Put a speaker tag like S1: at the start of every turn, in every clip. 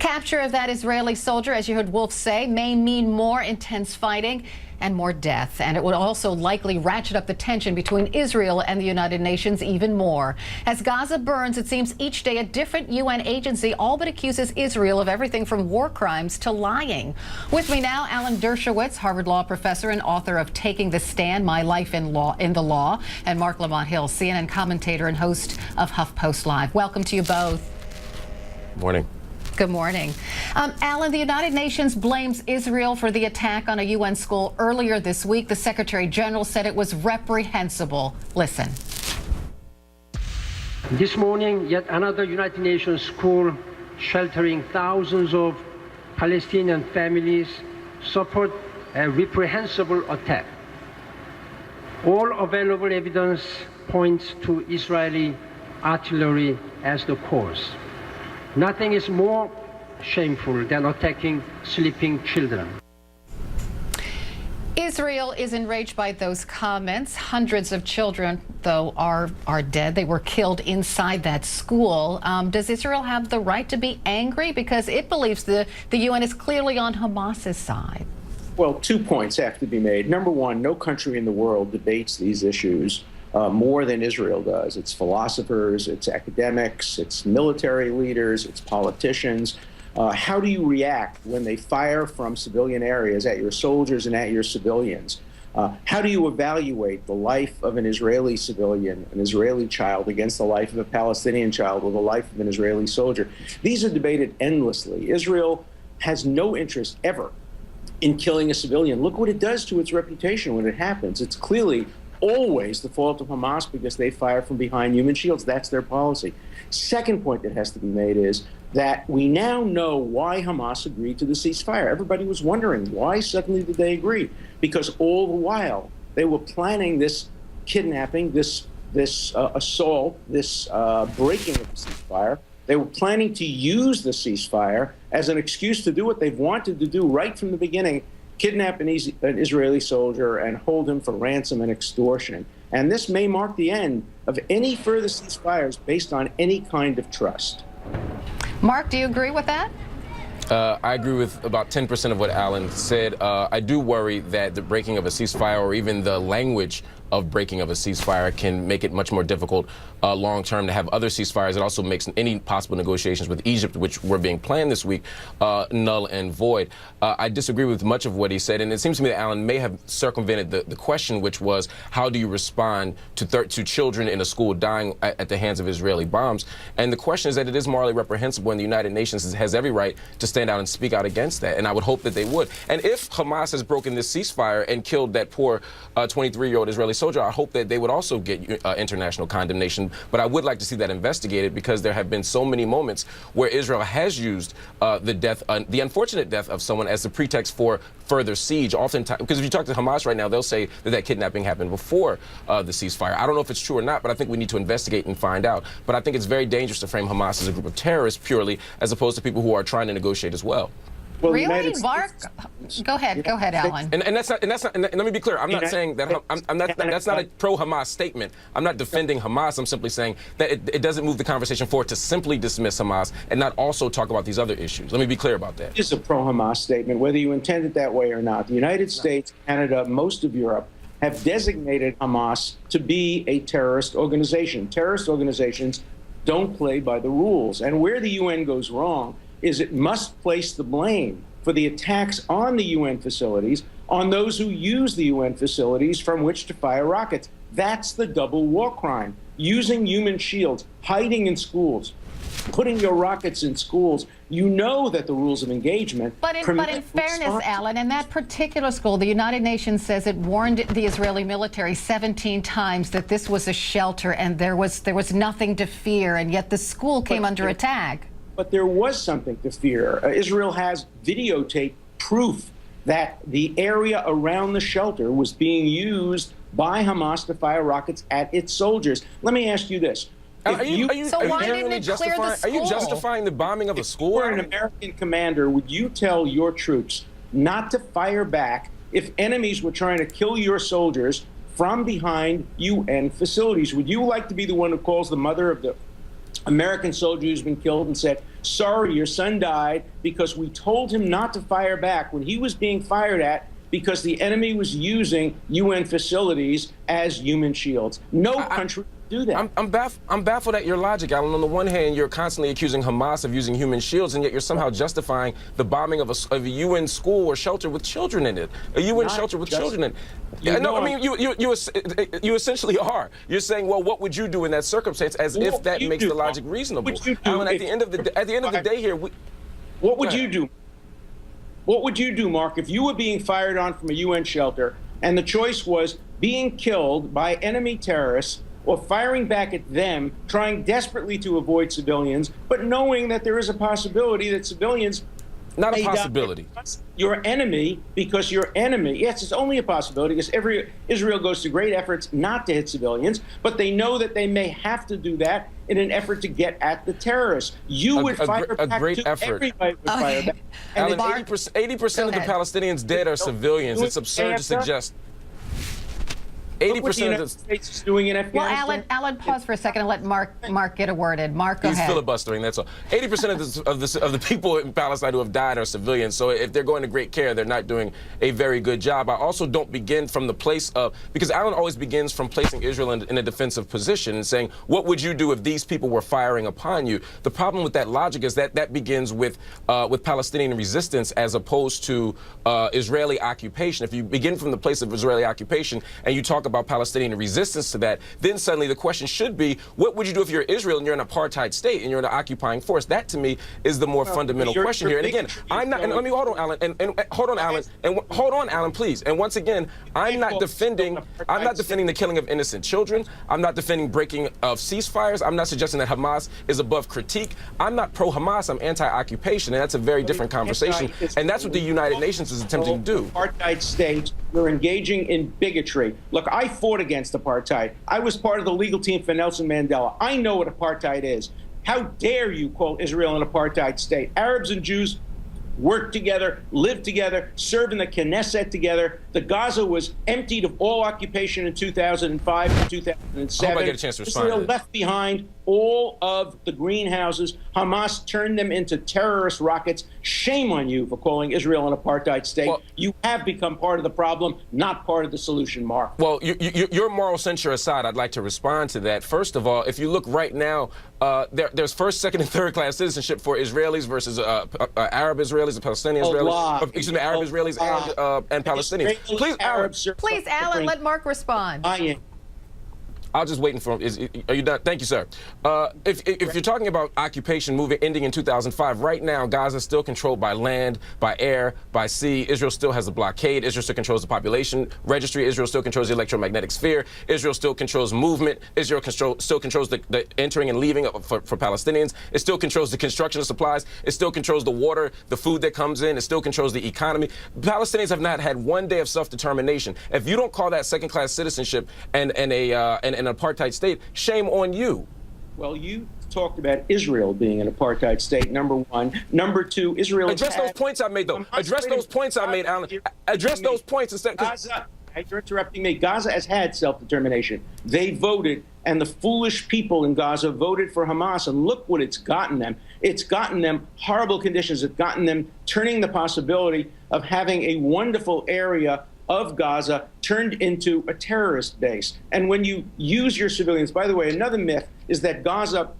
S1: Capture of that Israeli soldier, as you heard Wolf say, may mean more intense fighting and more death. And it would also likely ratchet up the tension between Israel and the United Nations even more. As Gaza burns, it seems each day a different UN agency all but accuses Israel of everything from war crimes to lying. With me now, Alan Dershowitz, Harvard Law professor and author of Taking the Stand, My Life in the Law, and Marc Lamont, CNN commentator and host of HuffPost Live. Welcome to you both.
S2: Morning.
S1: Good morning. Alan, the United Nations blames Israel for the attack on a UN school earlier this week. The Secretary General said it was reprehensible. Listen.
S3: This morning, yet another United Nations school sheltering thousands of Palestinian families suffered a reprehensible attack. All available evidence points to Israeli artillery as the cause. Nothing is more shameful than attacking sleeping children.
S1: Israel is enraged by those comments. Hundreds of children, though, are dead. They were killed inside that school. Does Israel have the right to be angry? Because it believes the UN is clearly on Hamas's side.
S2: Well, 2 points have to be made. Number one, no country in the world debates these issues more than Israel does. It's philosophers, it's academics, it's military leaders, it's politicians. How do you react when they fire from civilian areas at your soldiers and at your civilians? How do you evaluate the life of an Israeli civilian, an Israeli child, against the life of a Palestinian child or the life of an Israeli soldier? These are debated endlessly. Israel has no interest ever in killing a civilian. Look what it does to its reputation when it happens. It's clearly always the fault of Hamas because they fire from behind human shields. That's their policy. Second point that has to be made is that we now know why Hamas agreed to the ceasefire. Everybody was wondering, why suddenly did they agree? Because all the while they were planning this kidnapping, this assault, this breaking of the ceasefire. They were planning to use the ceasefire as an excuse to do what they've wanted to do right from the beginning: kidnap an Israeli soldier and hold him for ransom and extortion. And this may mark the end of any further ceasefires based on any kind of trust.
S1: Marc, do you agree with that?
S4: I agree with about 10% of what Alan said. I do worry that the breaking of a ceasefire, or even the language of breaking of a ceasefire, can make it much more difficult long term to have other ceasefires. It also makes any possible negotiations with Egypt, which were being planned this week, null and void. I disagree with much of what he said, and it seems to me that Alan may have circumvented the question, which was, how do you respond to children in a school dying at the hands of Israeli bombs? And the question is that it is morally reprehensible, and the United Nations has every right to stand out and speak out against that, and I would hope that they would. And if Hamas has broken this ceasefire and killed that poor 23-year-old Israeli soldier, I hope that they would also get international condemnation. But I would like to see that investigated, because there have been so many moments where Israel has used the unfortunate death of someone as the pretext for further siege. Oftentimes, because if you talk to Hamas right now, they'll say that kidnapping happened before the ceasefire. I don't know if it's true or not, but I think we need to investigate and find out. But I think it's very dangerous to frame Hamas as a group of terrorists purely, as opposed to people who are trying to negotiate as well.
S1: Well, really, Marc? Go ahead, Alan.
S4: And that's not. And let me be clear. I'm not saying that. That's not a pro-Hamas statement. I'm not defending Hamas. I'm simply saying that it doesn't move the conversation forward to simply dismiss Hamas and not also talk about these other issues. Let me be clear about that.
S2: It is a pro-Hamas statement, whether you intend it that way or not. The United States, Canada, most of Europe have designated Hamas to be a terrorist organization. Terrorist organizations don't play by the rules. And where the UN goes wrong is it must place the blame for the attacks on the UN facilities on those who use the UN facilities from which to fire rockets. That's the double war crime. Using human shields, hiding in schools, putting your rockets in schools. You know that the rules of engagement.
S1: But in fairness, Alan, in that particular school, the United Nations says it warned the Israeli military 17 times that this was a shelter and there was nothing to fear, and yet the school came under attack.
S2: But there was something to fear. Israel has videotape proof that the area around the shelter was being used by Hamas to fire rockets at its soldiers. Let me ask you this.
S1: So why didn't it clear the school?
S4: Are you justifying the bombing of a school?
S2: If you were an American commander, would you tell your troops not to fire back if enemies were trying to kill your soldiers from behind UN facilities? Would you like to be the one who calls the mother of the American soldier who's been killed and said, sorry, your son died because we told him not to fire back when he was being fired at because the enemy was using UN facilities as human shields. No country would do that.
S4: I'm baffled at your logic, Alan. On the one hand, you're constantly accusing Hamas of using human shields, and yet you're somehow justifying the bombing of a UN school or shelter with children in it. A UN shelter with children in it. Yeah, no, I mean, you essentially are. You're saying, well, what would you do in that circumstance, as if that makes the logic reasonable. Alan, at the end of the day here,
S2: what would you do? What would you do, Mark, if you were being fired on from a UN shelter and the choice was being killed by enemy terrorists or firing back at them, trying desperately to avoid civilians, but knowing that there is a possibility that civilians
S4: not a possibility.
S2: Your enemy, because your enemy, yes, it's only a possibility because Israel goes to great efforts not to hit civilians, but they know that they may have to do that in an effort to get at the terrorists. You would fire back
S4: a great
S2: to
S4: effort.
S2: Everybody would fire back. And
S4: Alan, 80% of the Palestinians dead are civilians. It's absurd to suggest. 80% of the
S2: United States is doing in Afghanistan.
S1: Well, Alan, pause for a second and let Mark get a word in. Mark, go
S4: He's
S1: ahead.
S4: filibustering. That's all. 80% of the people in Palestine who have died are civilians. So if they're going to great care, they're not doing a very good job. I also don't begin from the place of, because Alan always begins from placing Israel in a defensive position and saying, what would you do if these people were firing upon you? The problem with that logic is that begins with Palestinian resistance as opposed to Israeli occupation. If you begin from the place of Israeli occupation and you talk about Palestinian resistance to that, then suddenly the question should be, what would you do if you're Israel and you're an apartheid state and you're an occupying force? That, to me, is the more fundamental question here. And again, I'm not, and let me hold on, Alan, and hold on, Alan, and hold on, Alan, please. And once again, I'm not defending the killing of innocent children. I'm not defending breaking of ceasefires. I'm not suggesting that Hamas is above critique. I'm not pro-Hamas. I'm anti-occupation, and that's a very different conversation. And that's what the United Nations is attempting to do.
S2: Apartheid states, you're engaging in bigotry. Look, I fought against apartheid. I was part of the legal team for Nelson Mandela. I know what apartheid is. How dare you call Israel an apartheid state? Arabs and Jews worked together, lived together, served in the Knesset together. The Gaza was emptied of all occupation in 2005 and 2007.
S4: I hope I get a chance to respond.
S2: Israel left behind all of the greenhouses. Hamas turned them into terrorist rockets. Shame on you for calling Israel an apartheid state. Well, you have become part of the problem, not part of the solution, Mark.
S4: Well, your moral censure aside, I'd like to respond to that. First of all, if you look right now, there's first, second, and third class citizenship for Israelis versus Arab Israelis and Palestinian Israelis. Excuse me, Arab Israelis and Palestinians.
S1: Please, Alan, let Mark respond.
S4: I'll just waiting for him. Are you done? Thank you, sir. If you're talking about occupation ending in 2005, right now Gaza is still controlled by land, by air, by sea. Israel still has a blockade. Israel still controls the population registry. Israel still controls the electromagnetic sphere. Israel still controls movement. Israel still controls the entering and leaving for Palestinians. It still controls the construction of supplies. It still controls the water, the food that comes in. It still controls the economy. Palestinians have not had one day of self-determination. If you don't call that second-class citizenship and an apartheid state, shame on you.
S2: Well, you talked about Israel being an apartheid state, number one. Number two, Israel...
S4: Address those points I made, though. Address those points I made, Alan. Address those points instead...
S2: Gaza, you're interrupting me. Gaza has had self-determination. They voted, and the foolish people in Gaza voted for Hamas, and look what it's gotten them. It's gotten them horrible conditions. It's gotten them turning the possibility of having a wonderful area of Gaza turned into a terrorist base. And when you use your civilians, by the way, another myth is that Gaza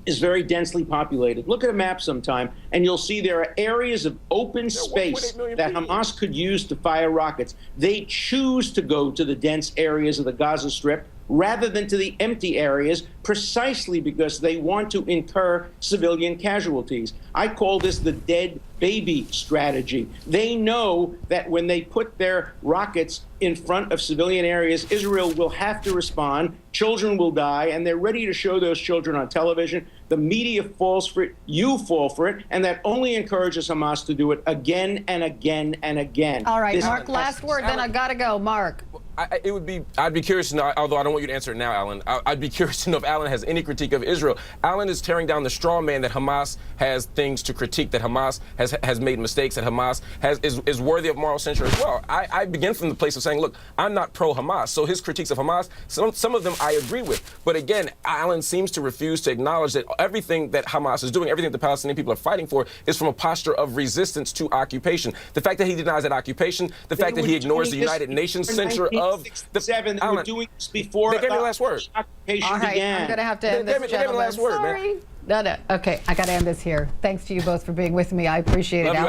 S2: is very densely populated. Look at a map sometime, and you'll see there are areas of open space that Hamas could use to fire rockets. They choose to go to the dense areas of the Gaza Strip rather than to the empty areas, precisely because they want to incur civilian casualties. I call this the dead baby strategy. They know that when they put their rockets in front of civilian areas, Israel will have to respond, children will die, and they're ready to show those children on television. The media falls for it, you fall for it, and that only encourages Hamas to do it again and again and again.
S1: All right, Mark, last word, then I gotta go. Mark.
S4: I'd be curious to know, although I don't want you to answer it now, Alan. I'd be curious to know if Alan has any critique of Israel. Alan is tearing down the straw man that Hamas has things to critique, that Hamas has made mistakes, that Hamas is worthy of moral censure as well. I begin from the place of saying, look, I'm not pro-Hamas, so his critiques of Hamas, some of them I agree with. But again, Alan seems to refuse to acknowledge that everything that Hamas is doing, everything the Palestinian people are fighting for, is from a posture of resistance to occupation. The fact that he denies that occupation, the fact that he ignores the United Nations censure of the
S2: they were doing this before
S4: they gave me the last word.
S2: Occupation
S1: All right,
S2: began.
S1: I'm going to have to end
S4: They
S1: this,
S4: gave me the last word, man.
S1: Sorry. No. Okay, I got to end this here. Thanks to you both for being with me. I appreciate it.
S4: Love you,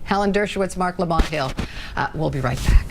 S1: Alan Dershowitz, Marc Lamont Hill. We'll be right back.